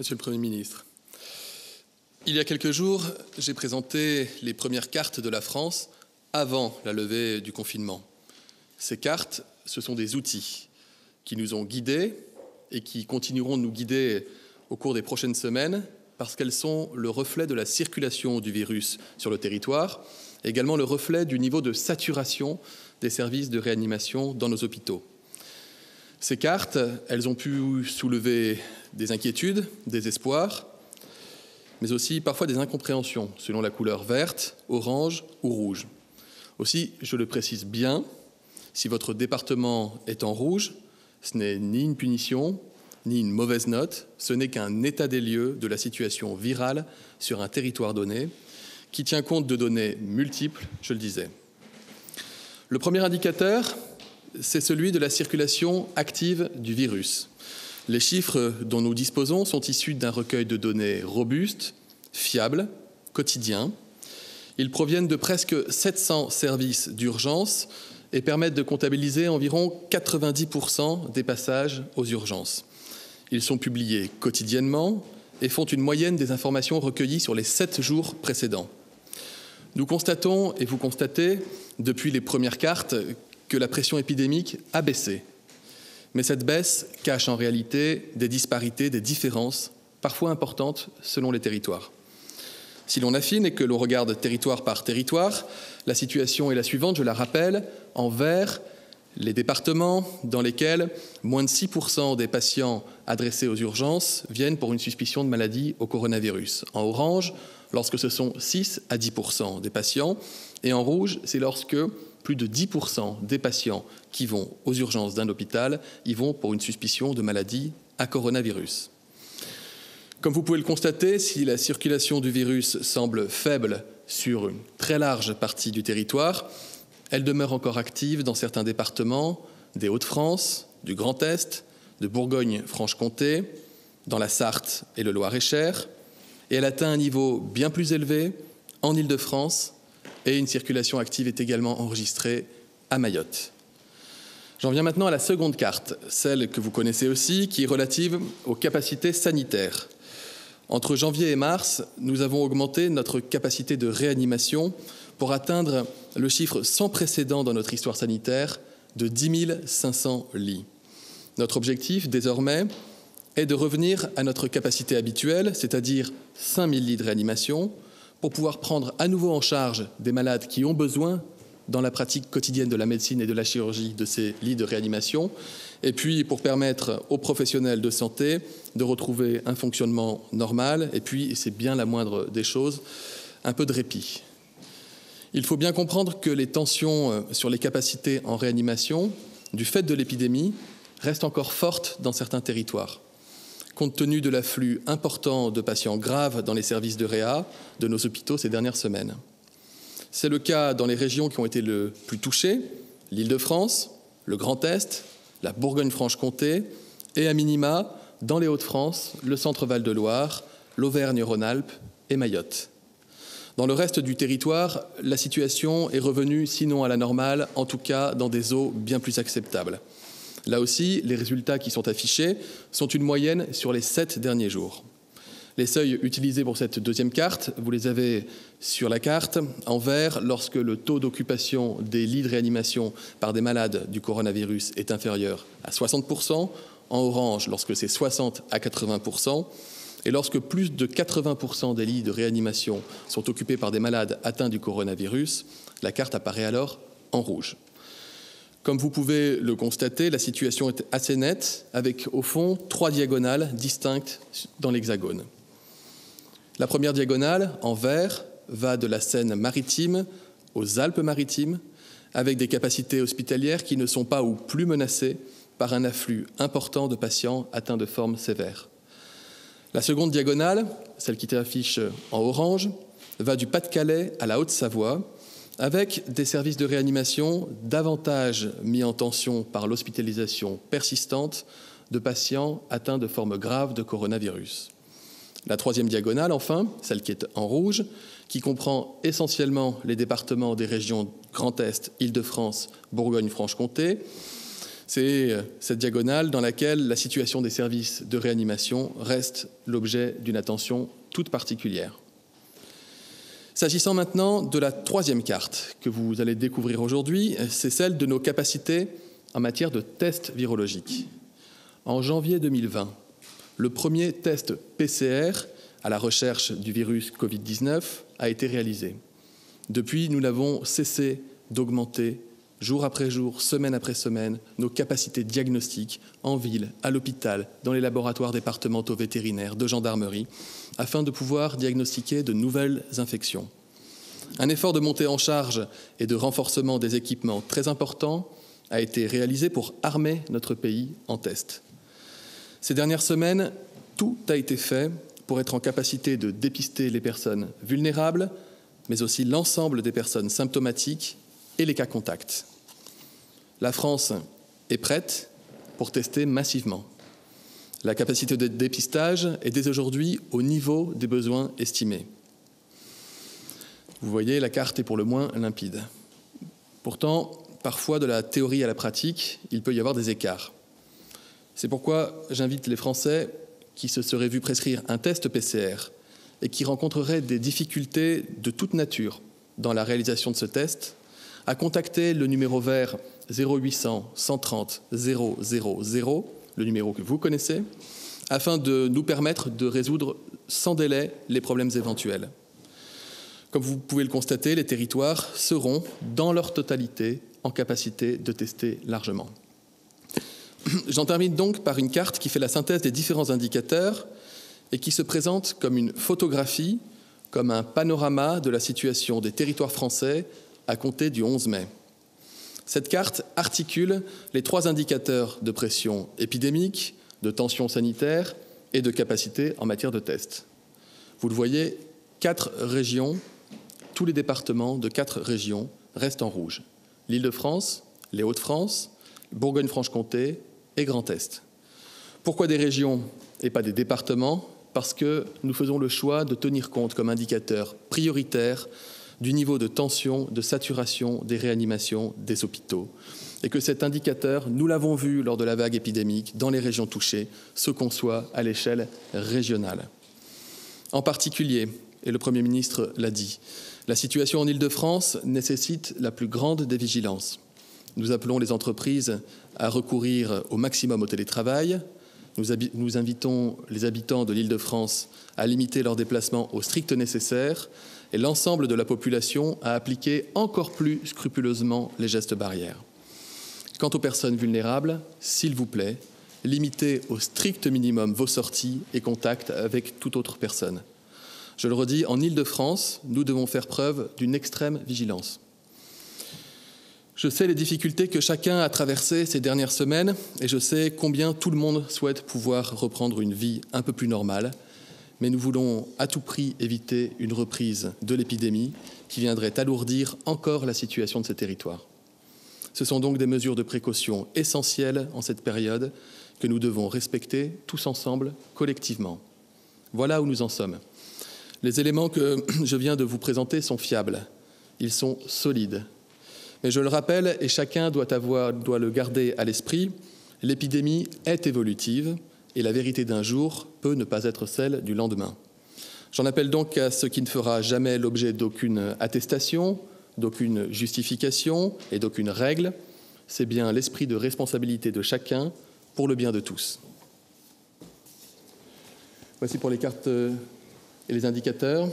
Monsieur le Premier ministre, il y a quelques jours, j'ai présenté les premières cartes de la France avant la levée du confinement. Ces cartes, ce sont des outils qui nous ont guidés et qui continueront de nous guider au cours des prochaines semaines parce qu'elles sont le reflet de la circulation du virus sur le territoire et également le reflet du niveau de saturation des services de réanimation dans nos hôpitaux. Ces cartes, elles ont pu soulever des inquiétudes, des espoirs, mais aussi parfois des incompréhensions selon la couleur verte, orange ou rouge. Aussi, je le précise bien, si votre département est en rouge, ce n'est ni une punition, ni une mauvaise note, ce n'est qu'un état des lieux de la situation virale sur un territoire donné, qui tient compte de données multiples, je le disais. Le premier indicateur, c'est celui de la circulation active du virus. Les chiffres dont nous disposons sont issus d'un recueil de données robustes, fiables, quotidiens. Ils proviennent de presque 700 services d'urgence et permettent de comptabiliser environ 90% des passages aux urgences. Ils sont publiés quotidiennement et font une moyenne des informations recueillies sur les 7 jours précédents. Nous constatons, et vous constatez, depuis les premières cartes, que la pression épidémique a baissé. Mais cette baisse cache en réalité des disparités, des différences, parfois importantes selon les territoires. Si l'on affine et que l'on regarde territoire par territoire, la situation est la suivante, je la rappelle, en vert, les départements dans lesquels moins de 6% des patients adressés aux urgences viennent pour une suspicion de maladie au coronavirus. En orange, lorsque ce sont 6 à 10% des patients, et en rouge, c'est lorsque plus de 10% des patients qui vont aux urgences d'un hôpital y vont pour une suspicion de maladie à coronavirus. Comme vous pouvez le constater, si la circulation du virus semble faible sur une très large partie du territoire, elle demeure encore active dans certains départements des Hauts-de-France, du Grand Est, de Bourgogne-Franche-Comté, dans la Sarthe et le Loir-et-Cher, et elle atteint un niveau bien plus élevé en Île-de-France, et une circulation active est également enregistrée à Mayotte. J'en viens maintenant à la seconde carte, celle que vous connaissez aussi, qui est relative aux capacités sanitaires. Entre janvier et mars, nous avons augmenté notre capacité de réanimation pour atteindre le chiffre sans précédent dans notre histoire sanitaire de 10 500 lits. Notre objectif, désormais, est de revenir à notre capacité habituelle, c'est-à-dire 5 000 lits de réanimation, pour pouvoir prendre à nouveau en charge des malades qui ont besoin, dans la pratique quotidienne de la médecine et de la chirurgie, de ces lits de réanimation, et puis pour permettre aux professionnels de santé de retrouver un fonctionnement normal, et puis, et c'est bien la moindre des choses, un peu de répit. Il faut bien comprendre que les tensions sur les capacités en réanimation, du fait de l'épidémie, restent encore fortes dans certains territoires, compte tenu de l'afflux important de patients graves dans les services de réa de nos hôpitaux ces dernières semaines. C'est le cas dans les régions qui ont été le plus touchées, l'Île-de-France, le Grand Est, la Bourgogne-Franche-Comté et, à minima, dans les Hauts-de-France, le Centre-Val de Loire, l'Auvergne-Rhône-Alpes et Mayotte. Dans le reste du territoire, la situation est revenue, sinon à la normale, en tout cas dans des eaux bien plus acceptables. Là aussi, les résultats qui sont affichés sont une moyenne sur les 7 derniers jours. Les seuils utilisés pour cette deuxième carte, vous les avez sur la carte, en vert, lorsque le taux d'occupation des lits de réanimation par des malades du coronavirus est inférieur à 60%, en orange, lorsque c'est 60 à 80%, et lorsque plus de 80% des lits de réanimation sont occupés par des malades atteints du coronavirus, la carte apparaît alors en rouge. Comme vous pouvez le constater, la situation est assez nette, avec au fond 3 diagonales distinctes dans l'hexagone. La première diagonale, en vert, va de la Seine-Maritime aux Alpes-Maritimes, avec des capacités hospitalières qui ne sont pas ou plus menacées par un afflux important de patients atteints de formes sévères. La seconde diagonale, celle qui s'affiche en orange, va du Pas-de-Calais à la Haute-Savoie, avec des services de réanimation davantage mis en tension par l'hospitalisation persistante de patients atteints de formes graves de coronavirus. La troisième diagonale, enfin, celle qui est en rouge, qui comprend essentiellement les départements des régions Grand Est, Île-de-France, Bourgogne-Franche-Comté, C'est cette diagonale dans laquelle la situation des services de réanimation reste l'objet d'une attention toute particulière. S'agissant maintenant de la troisième carte que vous allez découvrir aujourd'hui, c'est celle de nos capacités en matière de tests virologiques. En janvier 2020, le premier test PCR à la recherche du virus Covid-19 a été réalisé. Depuis, nous n'avons cessé d'augmenter jour après jour, semaine après semaine, nos capacités diagnostiques en ville, à l'hôpital, dans les laboratoires départementaux vétérinaires, de gendarmerie, afin de pouvoir diagnostiquer de nouvelles infections. Un effort de montée en charge et de renforcement des équipements très important a été réalisé pour armer notre pays en tests. Ces dernières semaines, tout a été fait pour être en capacité de dépister les personnes vulnérables, mais aussi l'ensemble des personnes symptomatiques et les cas contacts. La France est prête pour tester massivement. La capacité de dépistage est dès aujourd'hui au niveau des besoins estimés. Vous voyez, la carte est pour le moins limpide. Pourtant, parfois de la théorie à la pratique, il peut y avoir des écarts. C'est pourquoi j'invite les Français qui se seraient vus prescrire un test PCR et qui rencontreraient des difficultés de toute nature dans la réalisation de ce test à contacter le numéro vert 0800 130 000, le numéro que vous connaissez, afin de nous permettre de résoudre sans délai les problèmes éventuels. Comme vous pouvez le constater, les territoires seront, dans leur totalité, en capacité de tester largement. J'en termine donc par une carte qui fait la synthèse des différents indicateurs et qui se présente comme une photographie, comme un panorama de la situation des territoires français à compter du 11 mai. Cette carte articule les 3 indicateurs de pression épidémique, de tension sanitaire et de capacité en matière de tests. Vous le voyez, 4 régions, tous les départements de 4 régions restent en rouge. L'Île-de-France, les Hauts-de-France, Bourgogne-Franche-Comté et Grand Est. Pourquoi des régions et pas des départements ? Parce que nous faisons le choix de tenir compte comme indicateur prioritaire du niveau de tension, de saturation des réanimations des hôpitaux. Et que cet indicateur, nous l'avons vu lors de la vague épidémique dans les régions touchées, se conçoit à l'échelle régionale. En particulier, et le Premier ministre l'a dit, la situation en Île-de-France nécessite la plus grande des vigilances. Nous appelons les entreprises à recourir au maximum au télétravail. Nous invitons les habitants de l'Île-de-France à limiter leurs déplacements au strict nécessaire et l'ensemble de la population à appliquer encore plus scrupuleusement les gestes barrières. Quant aux personnes vulnérables, s'il vous plaît, limitez au strict minimum vos sorties et contacts avec toute autre personne. Je le redis, en Île-de-France, nous devons faire preuve d'une extrême vigilance. Je sais les difficultés que chacun a traversées ces dernières semaines et je sais combien tout le monde souhaite pouvoir reprendre une vie un peu plus normale. Mais nous voulons à tout prix éviter une reprise de l'épidémie qui viendrait alourdir encore la situation de ces territoires. Ce sont donc des mesures de précaution essentielles en cette période que nous devons respecter tous ensemble, collectivement. Voilà où nous en sommes. Les éléments que je viens de vous présenter sont fiables, ils sont solides. Mais je le rappelle, et chacun doit le garder à l'esprit, l'épidémie est évolutive et la vérité d'un jour peut ne pas être celle du lendemain. J'en appelle donc à ce qui ne fera jamais l'objet d'aucune attestation, d'aucune justification et d'aucune règle. C'est bien l'esprit de responsabilité de chacun pour le bien de tous. Voici pour les cartes et les indicateurs.